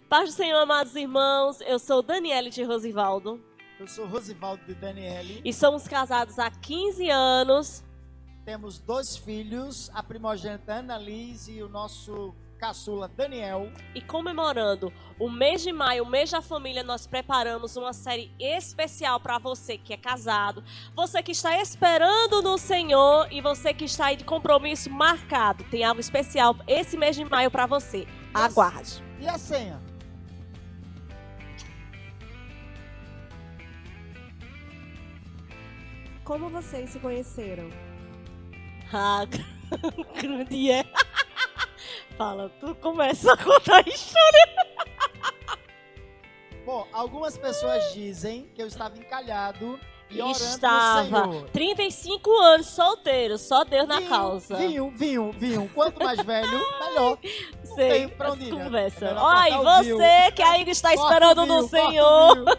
Paz do Senhor, amados irmãos, eu sou Daniele de Rosivaldo. Eu sou Rosivaldo de Daniele. E somos casados há 15 anos. Temos 2 filhos, a primogênita Ana Liz e o nosso caçula Daniel. E comemorando o mês de maio, o mês da família, nós preparamos uma série especial para você que é casado, você que está esperando no Senhor e você que está aí de compromisso marcado. Tem algo especial esse mês de maio para você. Aguarde. E a senha? Como vocês se conheceram? Ah, grande é. Fala, tu começa a contar a história. Bom, algumas pessoas dizem que eu estava encalhado e orando Estava no Senhor. 35 anos solteiro, só Deus na Vinho, causa. Vinho. Quanto mais velho, melhor. Não Sei, tem pra onde ir, né? conversa. É melhor Olha, cortar o você que ainda está Corta o esperando vinho, no corta o Senhor. vinho.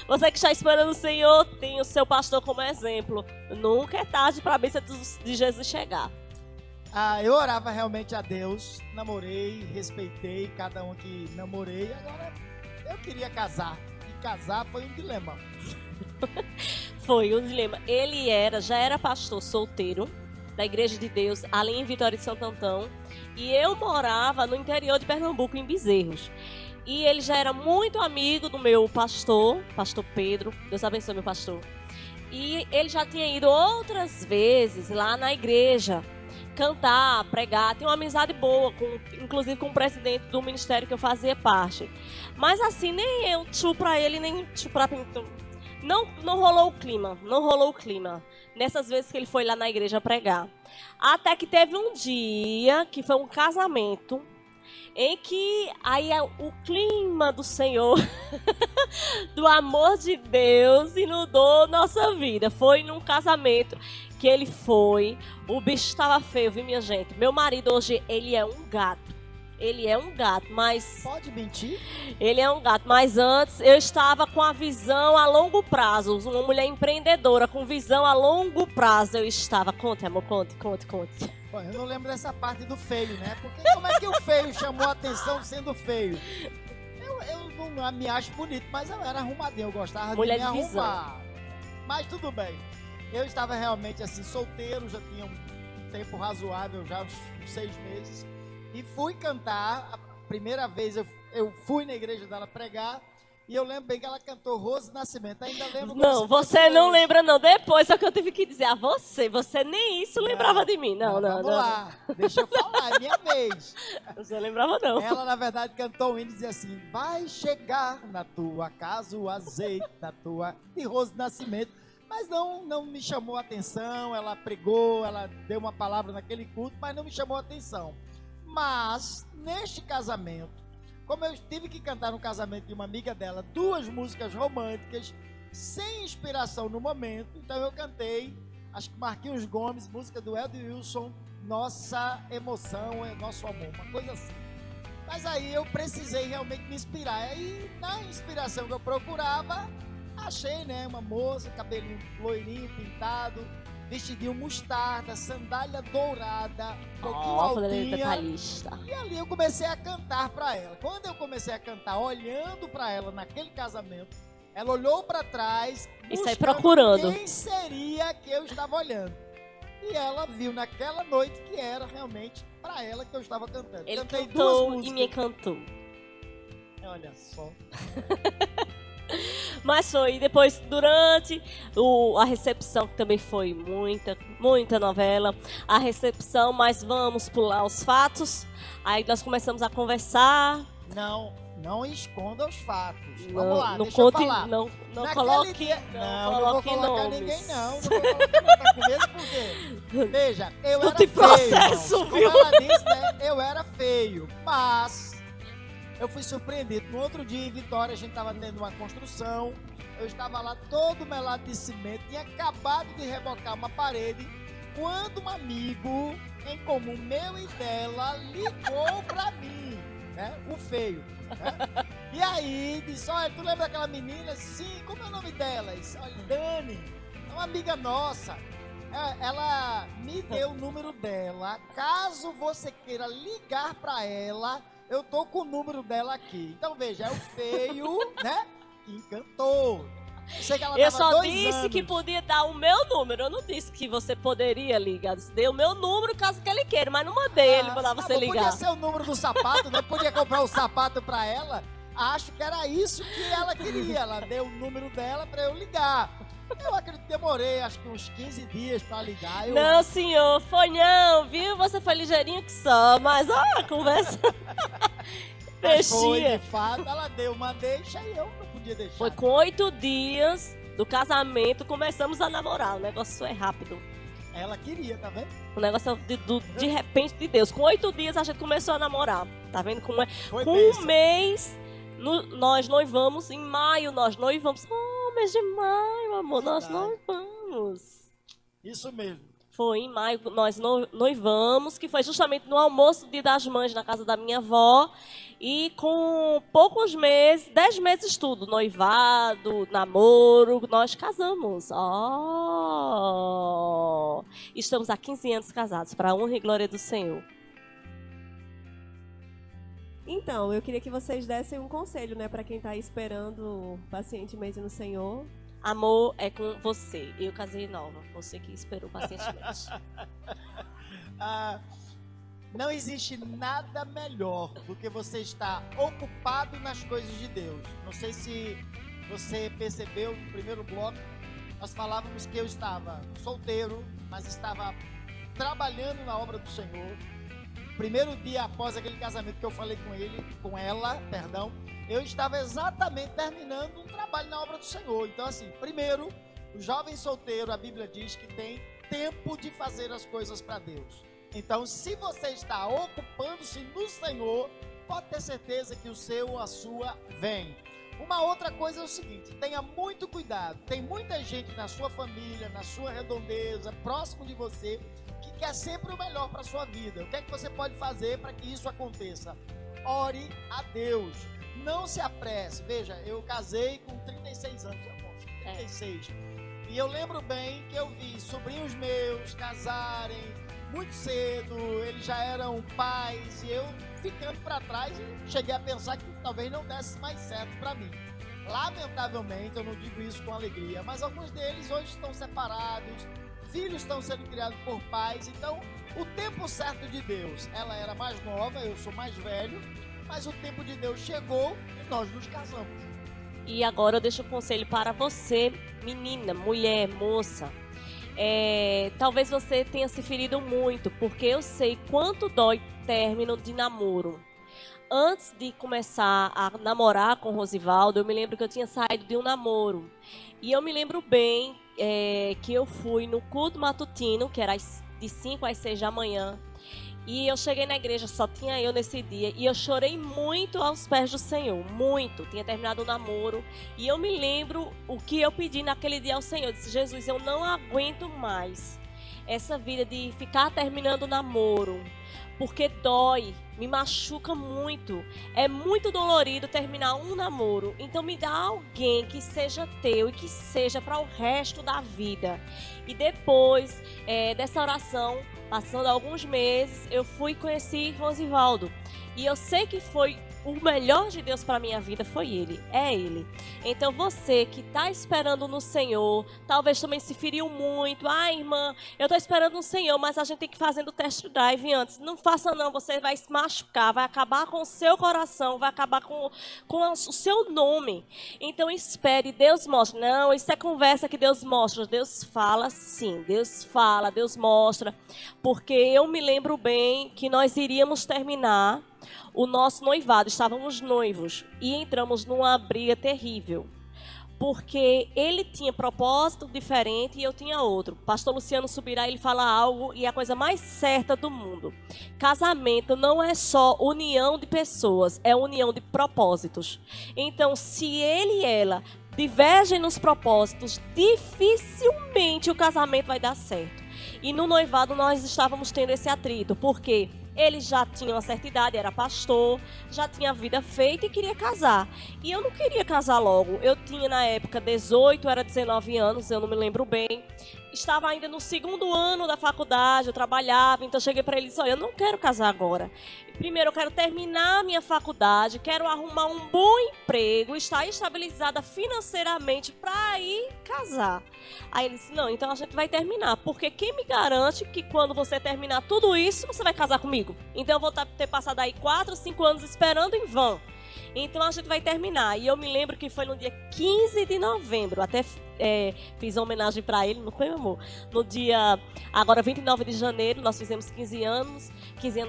Você que está esperando o Senhor, tem o seu pastor como exemplo. Nunca é tarde para a bênção de Jesus chegar. Eu orava realmente a Deus, namorei, respeitei cada um que namorei. Agora eu queria casar. E casar foi um dilema. Foi um dilema. Ele já era pastor solteiro da Igreja de Deus, ali em Vitória de Santo Antão. E eu morava no interior de Pernambuco, em Bezerros. E ele já era muito amigo do meu pastor Pedro. Deus abençoe, meu pastor. E ele já tinha ido outras vezes lá na igreja cantar, pregar. Tem uma amizade boa, inclusive com o presidente do ministério que eu fazia parte. Mas assim, nem eu tchu pra ele, nem tchu pra mim. Não rolou o clima. Nessas vezes que ele foi lá na igreja pregar. Até que teve um dia que foi um casamento, em que aí o clima do Senhor, do amor de Deus, inundou nossa vida. Foi num casamento que ele foi, o bicho estava feio, viu, minha gente? Meu marido hoje, ele é um gato. Ele é um gato, mas... Pode mentir? Ele é um gato, mas antes eu estava com a visão a longo prazo. Uma mulher empreendedora com visão a longo prazo. Eu estava... Conte, amor, conte. Bom, eu não lembro dessa parte do feio, né? Porque como é que o feio chamou a atenção sendo feio? Eu não me acho bonito, mas eu era arrumadinho, eu gostava Mulher de me de visão. arrumar. Mas tudo bem. Eu estava realmente assim, solteiro, já tinha um tempo razoável, já uns 6 meses. E fui cantar, a primeira vez eu fui na igreja dela pregar, e eu lembro bem que ela cantou Rose Nascimento, ainda lembro. Não, você não lembra não, depois só que eu tive que dizer a você nem isso lembrava de mim. Não. Vamos lá, deixa eu falar, é minha vez. Você lembrava não. Ela, na verdade, cantou um hino e dizia assim: vai chegar na tua casa o azeite da tua... de Rose Nascimento. Mas não me chamou a atenção, ela pregou, ela deu uma palavra naquele culto, mas não me chamou a atenção. Mas, neste casamento, como eu tive que cantar no casamento de uma amiga dela 2 músicas românticas, sem inspiração no momento, então eu cantei, acho que Marquinhos Gomes, música do Ed Wilson, Nossa Emoção é Nosso Amor, uma coisa assim. Mas aí eu precisei realmente me inspirar. Aí, na inspiração que eu procurava, achei, né, uma moça, cabelinho loirinho, pintado, vestidinho mostarda, sandália dourada, um pouquinho altinha. E ali eu comecei a cantar para ela. Quando eu comecei a cantar, olhando para ela naquele casamento, ela olhou para trás, e sai procurando quem seria que eu estava olhando. E ela viu naquela noite que era realmente para ela que eu estava cantando. Ele Cantei cantou 2 músicas. e me encantou. Olha só. Mas foi depois, durante a recepção, que também foi muita novela, a recepção, mas vamos pular os fatos. Aí nós começamos a conversar. Não esconda os fatos. Não, Vamos lá, não deixa conte, eu falar. não Naquele coloque, dia, não vou coloque colocar nomes. ninguém, não vou colocar ninguém, tá com medo por quê? Veja, eu Não era tem feio, processo, irmãos. viu? Como ela disse, né, eu era feio, mas eu fui surpreendido. No outro dia, em Vitória, a gente estava tendo uma construção, eu estava lá todo melado de cimento, tinha acabado de rebocar uma parede, quando um amigo em comum, meu e dela, ligou pra mim, né, o feio, né? E aí, disse: olha, tu lembra daquela menina? Sim, como é o nome dela? Disse: olha, Dani, é uma amiga nossa. Ela me deu o número dela. Caso você queira ligar para ela, eu tô com o número dela aqui. Então veja, é o feio, né? Que encantou. Sei que ela Eu tava só 2 disse anos. que podia dar o meu número. Eu não disse que você poderia ligar. Eu disse, dei o meu número caso que ele queira, mas não mandei ele mandar você bom, ligar. Podia ser o número do sapato, né? Podia comprar o sapato pra ela. Acho que era isso que ela queria. Ela deu o número dela pra eu ligar. Eu acredito que demorei, acho que uns 15 dias pra ligar. Não, senhor, foi não, viu? Você foi ligeirinho que só, mas ó, a conversa Mas foi, deixia. de fato, ela deu uma deixa e eu não podia deixar. Foi com 8 dias do casamento, começamos a namorar. O negócio é rápido. Ela queria, tá vendo? O negócio é de repente de Deus. Com 8 dias a gente começou a namorar. Tá vendo como é? Foi Com bênção. um mês, nós noivamos. Em maio nós noivamos. Oh, mês de maio, amor, nós Verdade. noivamos. Isso mesmo. Foi em maio que nós noivamos, que foi justamente no almoço do Dia das Mães na casa da minha avó. E com poucos meses, 10 meses tudo, noivado, namoro, nós casamos. Oh! Estamos há 15 anos casados, para a honra e glória do Senhor. Então, eu queria que vocês dessem um conselho, né, para quem tá esperando pacientemente no Senhor. Amor é com você. Eu casei nova, você que esperou pacientemente. Ah, não existe nada melhor do que você estar ocupado nas coisas de Deus. Não sei se você percebeu no primeiro bloco, nós falávamos que eu estava solteiro, mas estava trabalhando na obra do Senhor. Primeiro dia após aquele casamento que eu falei com ela, eu estava exatamente terminando um trabalho na obra do Senhor. Então, assim, primeiro, o jovem solteiro, a Bíblia diz que tem tempo de fazer as coisas para Deus. Então, se você está ocupando-se no Senhor, pode ter certeza que o seu ou a sua vem. Uma outra coisa é o seguinte, tenha muito cuidado. Tem muita gente na sua família, na sua redondeza, próximo de você, que quer sempre o melhor para a sua vida. O que é que você pode fazer para que isso aconteça? Ore a Deus. Não se apresse. Veja, eu casei com 36 anos, 36. E eu lembro bem que eu vi sobrinhos meus casarem muito cedo, eles já eram pais, e eu ficando para trás, cheguei a pensar que talvez não desse mais certo para mim. Lamentavelmente, eu não digo isso com alegria, mas alguns deles hoje estão separados, filhos estão sendo criados por pais. Então, o tempo certo de Deus, ela era mais nova, eu sou mais velho, mas o tempo de Deus chegou e nós nos casamos. E agora eu deixo um conselho para você, menina, mulher, moça. Talvez você tenha se ferido muito, porque eu sei quanto dói término de namoro. Antes de começar a namorar com o Rosivaldo, eu me lembro que eu tinha saído de um namoro. E eu me lembro bem que eu fui no culto matutino, que era de 5 às 6 da manhã. E eu cheguei na igreja, só tinha eu nesse dia. E eu chorei muito aos pés do Senhor, muito. Tinha terminado o namoro. E eu me lembro o que eu pedi naquele dia ao Senhor. Eu disse, Jesus, eu não aguento mais essa vida de ficar terminando o namoro. Porque dói, me machuca muito. É muito dolorido terminar um namoro. Então me dá alguém que seja teu e que seja para o resto da vida. E depois dessa oração, passando alguns meses, eu fui e conheci Rosivaldo. E eu sei que foi o melhor de Deus para a minha vida, foi Ele, é Ele. Então você que está esperando no Senhor, talvez também se feriu muito. Irmã, eu estou esperando no Senhor, mas a gente tem que ir fazendo test drive antes. Não faça não, você vai se machucar, vai acabar com o seu coração, vai acabar com o seu nome. Então espere, Deus mostra. Não, isso é conversa que Deus mostra. Deus fala sim, Deus fala, Deus mostra. Porque eu me lembro bem que nós iríamos terminar o nosso noivado, estávamos noivos e entramos numa briga terrível, porque ele tinha propósito diferente e eu tinha outro. Pastor Luciano Subirá, ele fala algo e é a coisa mais certa do mundo: casamento não é só união de pessoas, é união de propósitos. Então, se ele e ela divergem nos propósitos, dificilmente o casamento vai dar certo. E no noivado nós estávamos tendo esse atrito, porque ele já tinha uma certa idade, era pastor, já tinha vida feita e queria casar. E eu não queria casar logo. Eu tinha na época 18, era 19 anos, eu não me lembro bem. estava ainda no segundo ano da faculdade, eu trabalhava, então eu cheguei para ele e disse, olha, eu não quero casar agora. Primeiro eu quero terminar a minha faculdade, quero arrumar um bom emprego, estar estabilizada financeiramente para ir casar. Aí ele disse, não, então a gente vai terminar, porque quem me garante que quando você terminar tudo isso, você vai casar comigo? Então eu vou ter passado aí 4, 5 anos esperando em vão. Então a gente vai terminar. E eu me lembro que foi no dia 15 de novembro. Até fiz uma homenagem para ele, não foi, meu amor? No dia, agora 29 de janeiro, nós fizemos 15 anos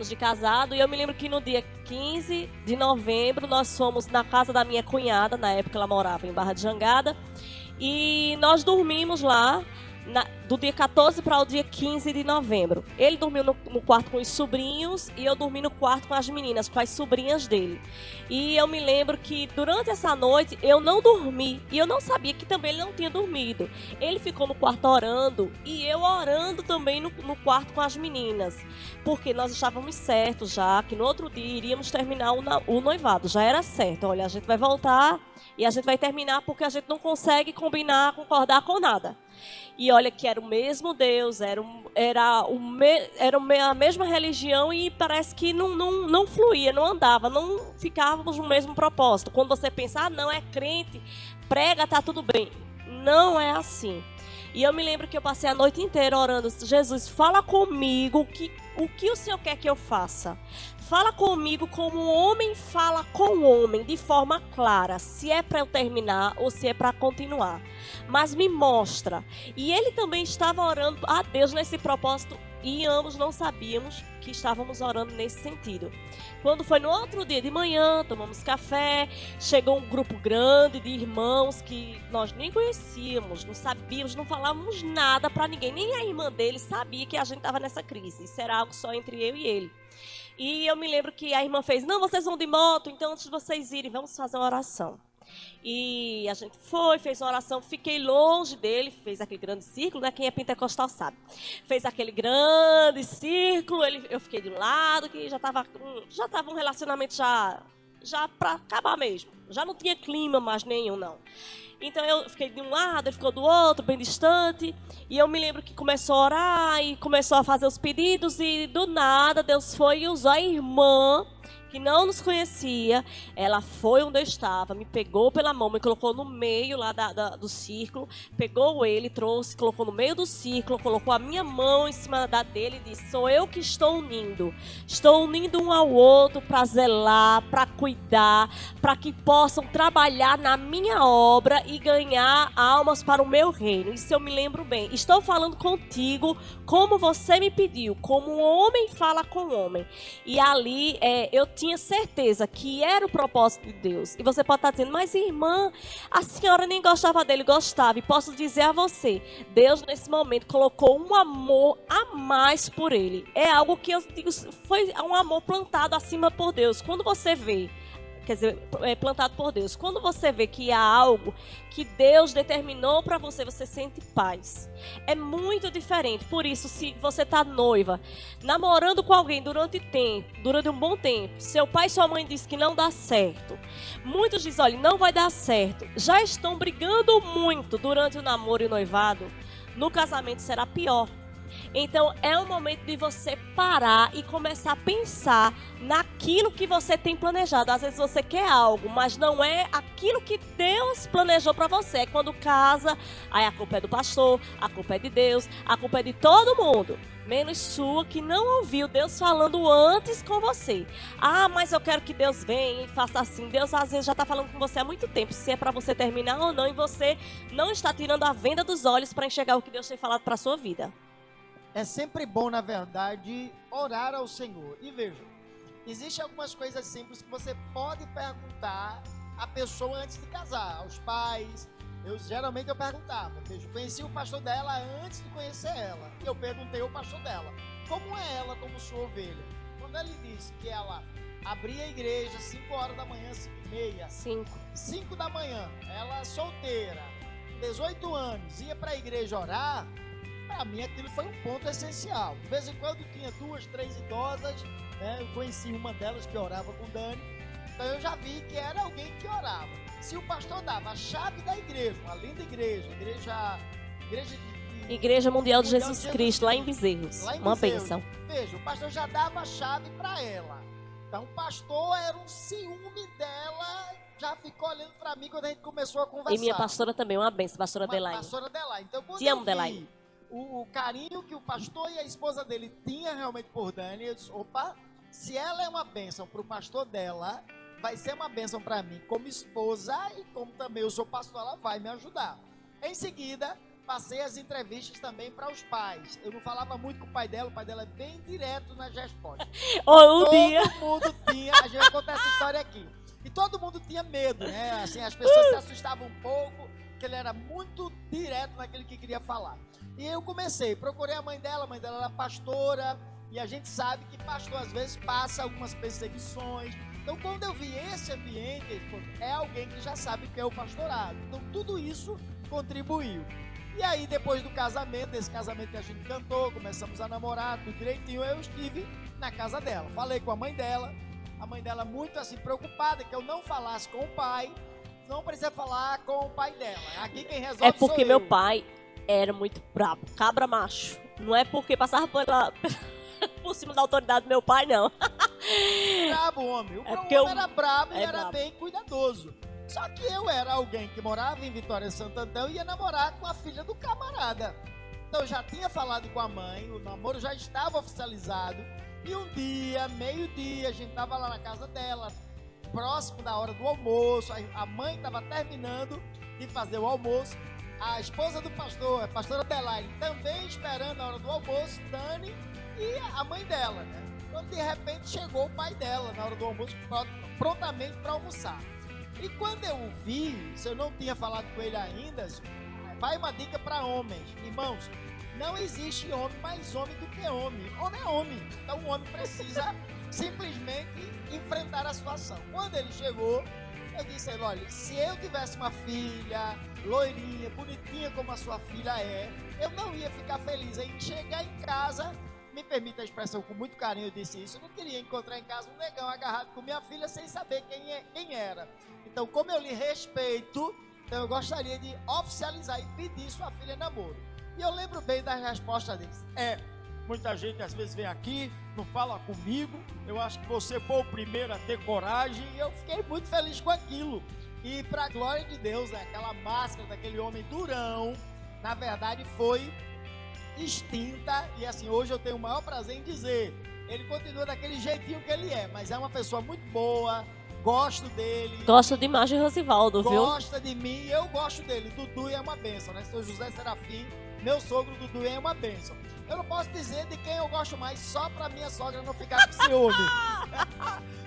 de casado. E eu me lembro que no dia 15 de novembro, nós fomos na casa da minha cunhada. Na época ela morava em Barra de Jangada. E nós dormimos lá. Do dia 14 para o dia 15 de novembro. Ele dormiu no quarto com os sobrinhos e eu dormi no quarto com as meninas, com as sobrinhas dele. E eu me lembro que durante essa noite eu não dormi e eu não sabia que também ele não tinha dormido. Ele ficou no quarto orando e eu orando também no quarto com as meninas. Porque nós estávamos certos já que no outro dia iríamos terminar o noivado. Já era certo, olha, a gente vai voltar e a gente vai terminar porque a gente não consegue combinar, concordar com nada. E olha que era o mesmo Deus, era a mesma religião e parece que não fluía, não andava, não ficávamos no mesmo propósito. Quando você pensa, não é crente, prega, tá tudo bem. Não é assim. E eu me lembro que eu passei a noite inteira orando, Jesus, fala comigo o que o Senhor quer que eu faça. Fala comigo como um homem fala com o homem, de forma clara, se é para eu terminar ou se é para continuar. Mas me mostra. E ele também estava orando a Deus nesse propósito e ambos não sabíamos que estávamos orando nesse sentido. Quando foi no outro dia de manhã, tomamos café, chegou um grupo grande de irmãos que nós nem conhecíamos, não sabíamos, não falávamos nada para ninguém. Nem a irmã dele sabia que a gente estava nessa crise. Isso era algo só entre eu e ele. E eu me lembro que a irmã fez, não, vocês vão de moto, então antes de vocês irem, vamos fazer uma oração. E a gente fez uma oração, fiquei longe dele, fez aquele grande círculo, né? Quem é pentecostal sabe. Fez aquele grande círculo, eu fiquei de um lado, que já estava um relacionamento já para acabar mesmo. Já não tinha clima mais nenhum, não. Então eu fiquei de um lado, ele ficou do outro, bem distante. E eu me lembro que começou a orar e começou a fazer os pedidos. E do nada Deus foi e usou a irmã, que não nos conhecia. Ela foi onde eu estava, me pegou pela mão, me colocou no meio lá do círculo. Pegou ele, trouxe, colocou no meio do círculo, colocou a minha mão em cima da dele e disse, sou eu que estou unindo. Estou unindo um ao outro para zelar, para cuidar, para que possam trabalhar na minha obra e ganhar almas para o meu reino. Isso eu me lembro bem. Estou falando contigo como você me pediu, como um homem fala com um homem. E ali eu tinha certeza que era o propósito de Deus. E você pode estar dizendo, mas irmã, a senhora nem gostava dele. Gostava. E posso dizer a você, Deus nesse momento colocou um amor a mais por ele. É algo que eu digo, foi um amor plantado acima por Deus. Quando você vê, quer dizer, plantado por Deus. Quando você vê que há algo que Deus determinou para você, você sente paz. É muito diferente. Por isso, se você está noiva, namorando com alguém durante um bom tempo, seu pai e sua mãe dizem que não dá certo. Muitos dizem, olha, não vai dar certo. Já estão brigando muito durante o namoro e o noivado. No casamento será pior. Então é o momento de você parar e começar a pensar naquilo que você tem planejado. Às vezes você quer algo, mas não é aquilo que Deus planejou para você. É quando casa, aí a culpa é do pastor, a culpa é de Deus, a culpa é de todo mundo, menos sua, que não ouviu Deus falando antes com você. Ah, mas eu quero que Deus venha e faça assim. Deus às vezes já está falando com você há muito tempo, se é para você terminar ou não, e você não está tirando a venda dos olhos para enxergar o que Deus tem falado para a sua vida. É sempre bom, na verdade, orar ao Senhor. E veja, existem algumas coisas simples que você pode perguntar à pessoa antes de casar, aos pais. Geralmente eu perguntava, veja, eu conheci o pastor dela antes de conhecer ela. E eu perguntei ao pastor dela, como é ela como sua ovelha? Quando ele disse que ela abria a igreja 5 horas da manhã, 5h30. 5 da manhã, ela solteira, 18 anos, ia para a igreja orar. Para mim aquilo foi um ponto essencial. De vez em quando tinha 2, 3 idosas, né? Eu conheci uma delas que orava com Dani, então eu já vi que era alguém que orava. Se o pastor dava a chave da igreja, uma linda igreja Igreja Mundial de Mundial Jesus de Jesus Cristo, lá em Bezerros. Lá em Uma Bezerros. bênção. Veja, o pastor já dava a chave para ela. Então o pastor era um ciúme dela, já ficou olhando para mim quando a gente começou a conversar. E minha pastora também, uma bênção, pastora Adelaine. Pastora Adelaine. Então quando Te amo, eu vi Adelaine. o carinho que o pastor e a esposa dele tinham realmente por Dani, eu disse, opa, se ela é uma bênção para o pastor dela, vai ser uma bênção para mim como esposa e como também eu sou pastor, ela vai me ajudar. Em seguida, passei as entrevistas também para os pais. Eu não falava muito com o pai dela é bem direto nas respostas. Um dia. Todo mundo tinha, a gente vai contar essa história aqui. E todo mundo tinha medo, né? Assim, as pessoas se assustavam um pouco, porque ele era muito direto naquele que queria falar. E eu comecei, procurei a mãe dela era pastora, e a gente sabe que pastor às vezes passa algumas perseguições. Então, quando eu vi esse ambiente, é alguém que já sabe que é o pastorado. Então, tudo isso contribuiu. E aí, depois do casamento, desse casamento que a gente cantou, começamos a namorar, tudo direitinho, eu estive na casa dela. Falei com a mãe dela muito assim, preocupada que eu não falasse com o pai, não precisa falar com o pai dela. Aqui quem resolve É porque sou meu eu. pai era muito brabo, cabra macho. Não é porque passava por cima da autoridade do meu pai, não. Brabo, homem. O porque homem era brabo e é era brabo. bem cuidadoso. Só que eu era alguém que morava em Vitória Santo Antão e ia namorar com a filha do camarada. Então eu já tinha falado com a mãe, o namoro já estava oficializado. E um dia, meio-dia, a gente estava lá na casa dela, próximo da hora do almoço. A mãe estava terminando de fazer o almoço. A esposa do pastor, a pastora Adelaine, também esperando a hora do almoço, Dani e a mãe dela, né? Quando de repente chegou o pai dela na hora do almoço, prontamente para almoçar. E quando eu o vi, se eu não tinha falado com ele ainda, vai uma dica para homens. Irmãos, não existe homem mais homem do que homem. Homem é homem. Então o homem precisa simplesmente enfrentar a situação. Quando ele chegou, eu disse a ele, olha, se eu tivesse uma filha, loirinha, bonitinha como a sua filha é, eu não ia ficar feliz em chegar em casa, me permita a expressão com muito carinho, eu disse isso, eu não queria encontrar em casa um negão agarrado com minha filha sem saber quem era. Então, como eu lhe respeito, então eu gostaria de oficializar e pedir sua filha em namoro. E eu lembro bem das respostas deles. Muita gente às vezes vem aqui, não fala comigo, eu acho que você foi o primeiro a ter coragem, e eu fiquei muito feliz com aquilo. E para a glória de Deus, aquela máscara daquele homem durão, na verdade foi extinta, e assim, hoje eu tenho o maior prazer em dizer, ele continua daquele jeitinho que ele é, mas é uma pessoa muito boa, gosto dele. Gosto demais de Rosivaldo, viu? Gosta de mim e eu gosto dele. Dudu é uma bênção, né? Seu José Serafim, meu sogro Dudu é uma bênção. Eu não posso dizer de quem eu gosto mais, só pra minha sogra não ficar com ciúme.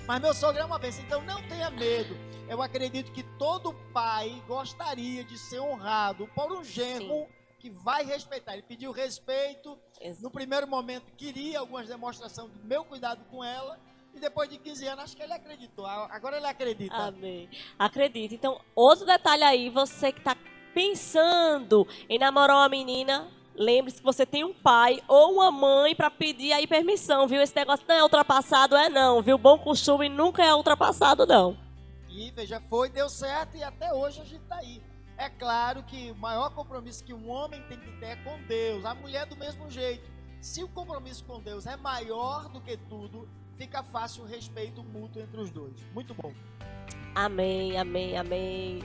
Mas meu sogro é uma bênção, então não tenha medo. Eu acredito que todo pai gostaria de ser honrado por um genro que vai respeitar. Ele pediu respeito. No primeiro momento queria algumas demonstrações do meu cuidado com ela. E depois de 15 anos, acho que ele acreditou. Agora ele acredita. Amém. Acredito. Então, outro detalhe aí, você que está pensando em namorar uma menina, lembre-se que você tem um pai ou uma mãe para pedir aí permissão, viu? Esse negócio não é ultrapassado, não, viu? Bom costume nunca é ultrapassado, não. E veja, deu certo e até hoje a gente está aí. É claro que o maior compromisso que um homem tem que ter é com Deus. A mulher do mesmo jeito. Se o compromisso com Deus é maior do que tudo, fica fácil o respeito mútuo entre os dois. Muito bom. Amém, amém, amém.